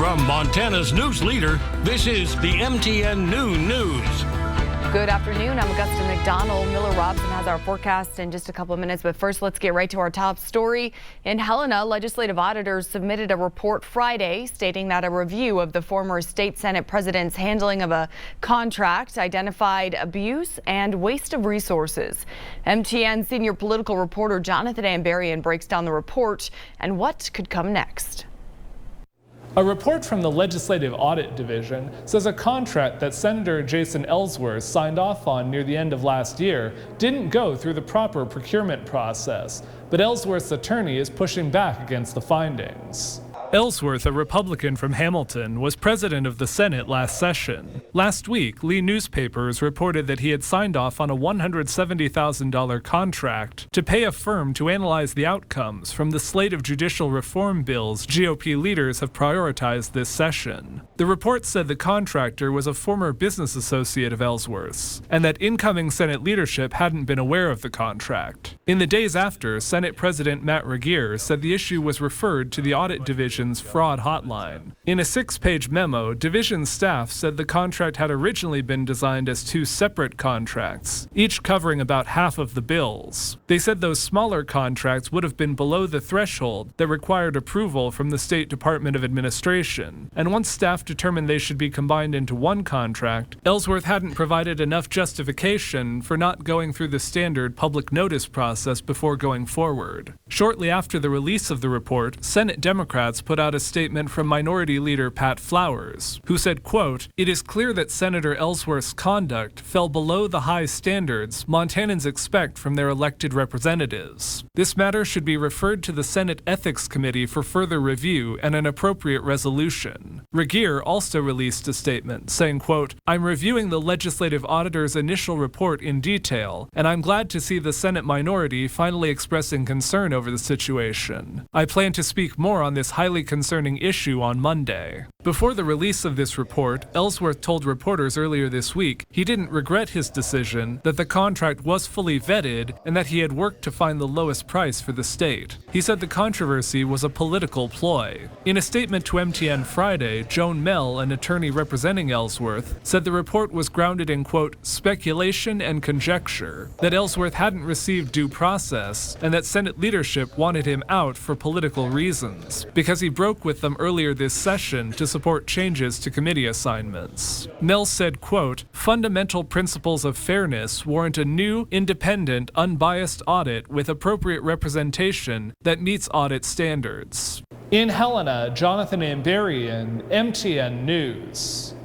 From Montana's news leader, this is the MTN Noon News. Good afternoon. I'm Augusta McDonnell. Miller Robson has our forecast in just a couple of minutes. But first, let's get right to our top story. In Helena, legislative auditors submitted a report Friday stating that a review of the former state Senate president's handling of a contract identified abuse and waste of resources. MTN senior political reporter Jonathan Ambarian breaks down the report and what could come next. A report from the Legislative Audit Division says a contract that Senator Jason Ellsworth signed off on near the end of last year didn't go through the proper procurement process, but Ellsworth's attorney is pushing back against the findings. Ellsworth, a Republican from Hamilton, was president of the Senate last session. Last week, Lee newspapers reported that he had signed off on a $170,000 contract to pay a firm to analyze the outcomes from the slate of judicial reform bills GOP leaders have prioritized this session. The report said the contractor was a former business associate of Ellsworth's, and that incoming Senate leadership hadn't been aware of the contract. In the days after, Senate President Matt Regier said the issue was referred to the Audit Division fraud hotline. In a 6-page memo, division staff said the contract had originally been designed as 2 separate contracts, each covering about half of the bills. They said those smaller contracts would have been below the threshold that required approval from the State Department of Administration, and once staff determined they should be combined into one contract, Ellsworth hadn't provided enough justification for not going through the standard public notice process before going forward. Shortly after the release of the report, Senate Democrats put out a statement from Minority Leader Pat Flowers, who said, quote, "It is clear that Senator Ellsworth's conduct fell below the high standards Montanans expect from their elected representatives. This matter should be referred to the Senate Ethics Committee for further review and an appropriate resolution." Regier also released a statement saying, quote, "I'm reviewing the legislative auditor's initial report in detail, and I'm glad to see the Senate minority finally expressing concern over the situation. I plan to speak more on this highly concerning issue on Monday." Before the release of this report, Ellsworth told reporters earlier this week he didn't regret his decision, that the contract was fully vetted, and that he had worked to find the lowest price for the state. He said the controversy was a political ploy. In a statement to MTN Friday, Joan Mell, an attorney representing Ellsworth, said the report was grounded in, quote, "speculation and conjecture," that Ellsworth hadn't received due process, and that Senate leadership wanted him out for political reasons, because he broke with them earlier this session to support changes to committee assignments. Mell said, quote, "Fundamental principles of fairness warrant a new, independent, unbiased audit with appropriate representation that meets audit standards." In Helena, Jonathan Ambarian, MTN News.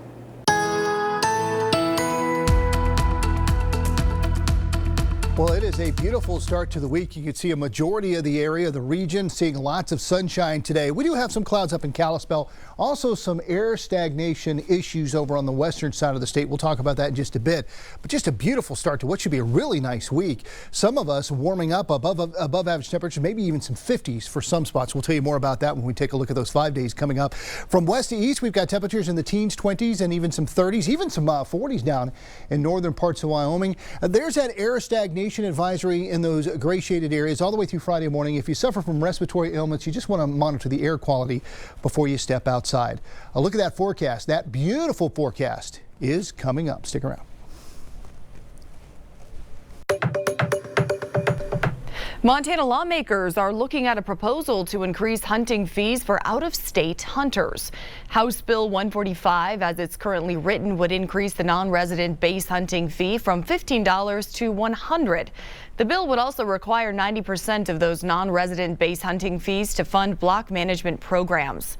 Well, it is a beautiful start to the week. You can see a majority of the area, the region, seeing lots of sunshine today. We do have some clouds up in Kalispell. Also some air stagnation issues over on the western side of the state. We'll talk about that in just a bit. But just a beautiful start to what should be a really nice week. Some of us warming up above average temperatures, maybe even some 50s for some spots. We'll tell you more about that when we take a look at those 5 days coming up. From west to east, we've got temperatures in the teens, 20s, and even some 30s, even some 40s down in northern parts of Wyoming. There's that air stagnation advisory in those gray shaded areas all the way through Friday morning. If you suffer from respiratory ailments, you just want to monitor the air quality before you step outside. A look at that forecast. That beautiful forecast is coming up. Stick around. Montana lawmakers are looking at a proposal to increase hunting fees for out-of-state hunters. House Bill 145, as it's currently written, would increase the non-resident base hunting fee from $15 to $100. The bill would also require 90% of those non-resident base hunting fees to fund block management programs.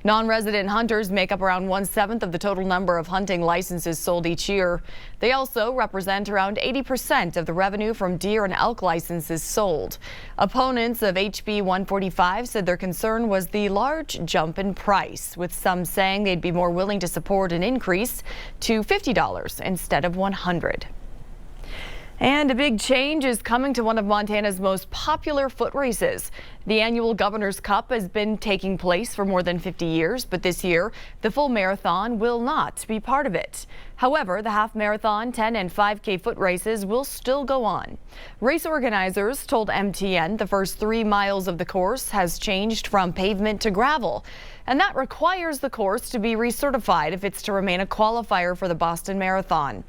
Non-resident hunters make up around 1/7 of the total number of hunting licenses sold each year. They also represent around 80% of the revenue from deer and elk licenses sold. Opponents of HB 145 said their concern was the large jump in price, with some saying they'd be more willing to support an increase to $50 instead of $100. And a big change is coming to one of Montana's most popular foot races. The annual Governor's Cup has been taking place for more than 50 years, but this year, the full marathon will not be part of it. However, the half marathon, 10 and 5K foot races will still go on. Race organizers told MTN the first 3 miles of the course has changed from pavement to gravel. and that requires the course to be recertified if it's to remain a qualifier for the Boston Marathon.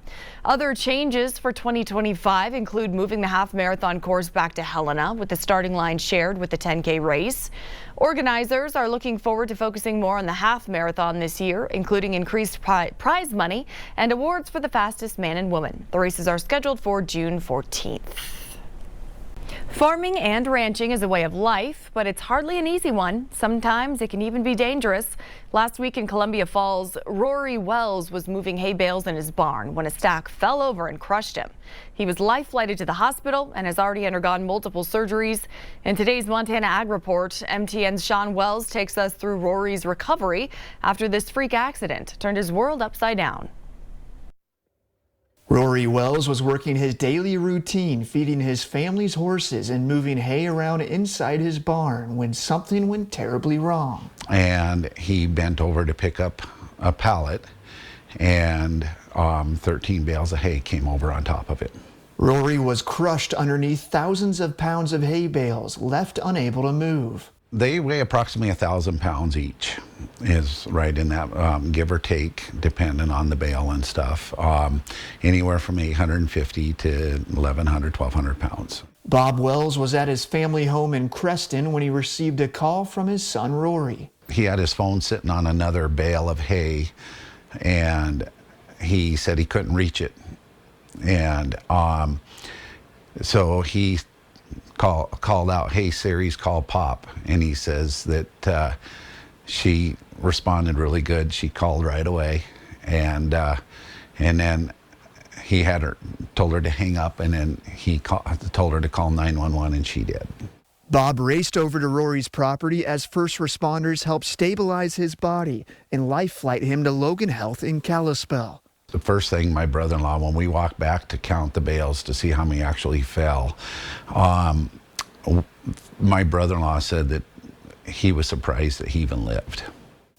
Other changes for 2025 include moving the half marathon course back to Helena, with the starting line shared with the 10K race. Organizers are looking forward to focusing more on the half marathon this year, including increased prize money and awards for the fastest man and woman. The races are scheduled for June 14th. Farming and ranching is a way of life, but it's hardly an easy one. Sometimes it can even be dangerous. Last week in Columbia Falls, Rory Wells was moving hay bales in his barn when a stack fell over and crushed him. He was life-flighted to the hospital and has already undergone multiple surgeries. In today's Montana Ag Report, MTN's Sean Wells takes us through Rory's recovery after this freak accident turned his world upside down. Rory Wells was working his daily routine, feeding his family's horses and moving hay around inside his barn when something went terribly wrong. And he bent over to pick up a pallet, and 13 bales of hay came over on top of it. Rory was crushed underneath thousands of pounds of hay bales, left unable to move. They weigh approximately 1,000 pounds each, is right in that, give or take, depending on the bale and stuff. Anywhere from 850 to 1,100, 1,200 pounds. Bob Wells was at his family home in Creston when he received a call from his son Rory. He had his phone sitting on another bale of hay, and he said he couldn't reach it. And so he called out, "Hey Siri, call Pop," and he says that she responded really good. She called right away, and then he told her to hang up, and then he told her to call 911, and she did. Bob raced over to Rory's property as first responders helped stabilize his body and life flight him to Logan Health in Kalispell. The first thing my brother-in-law, when we walked back to count the bales to see how many actually fell, my brother-in-law said that he was surprised that he even lived.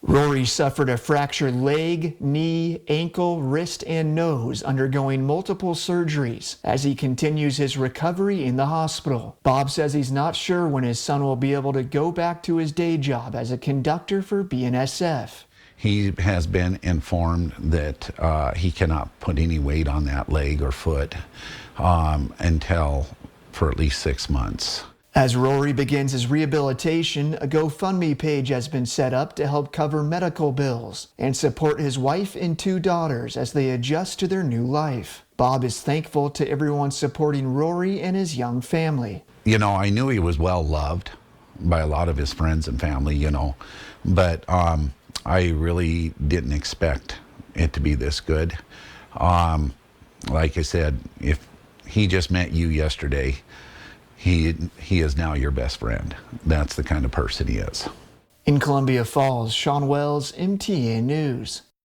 Rory suffered a fractured leg, knee, ankle, wrist, and nose, undergoing multiple surgeries as he continues his recovery in the hospital. Bob says he's not sure when his son will be able to go back to his day job as a conductor for BNSF. He has been informed that he cannot put any weight on that leg or foot until for at least 6 months. As Rory begins his rehabilitation, a GoFundMe page has been set up to help cover medical bills and support his wife and 2 daughters as they adjust to their new life. Bob is thankful to everyone supporting Rory and his young family. You know, I knew he was well loved by a lot of his friends and family, you know, but I really didn't expect it to be this good. Like I said, if he just met you yesterday, he is now your best friend. That's the kind of person he is. In Columbia Falls, Sean Wells, MTN News.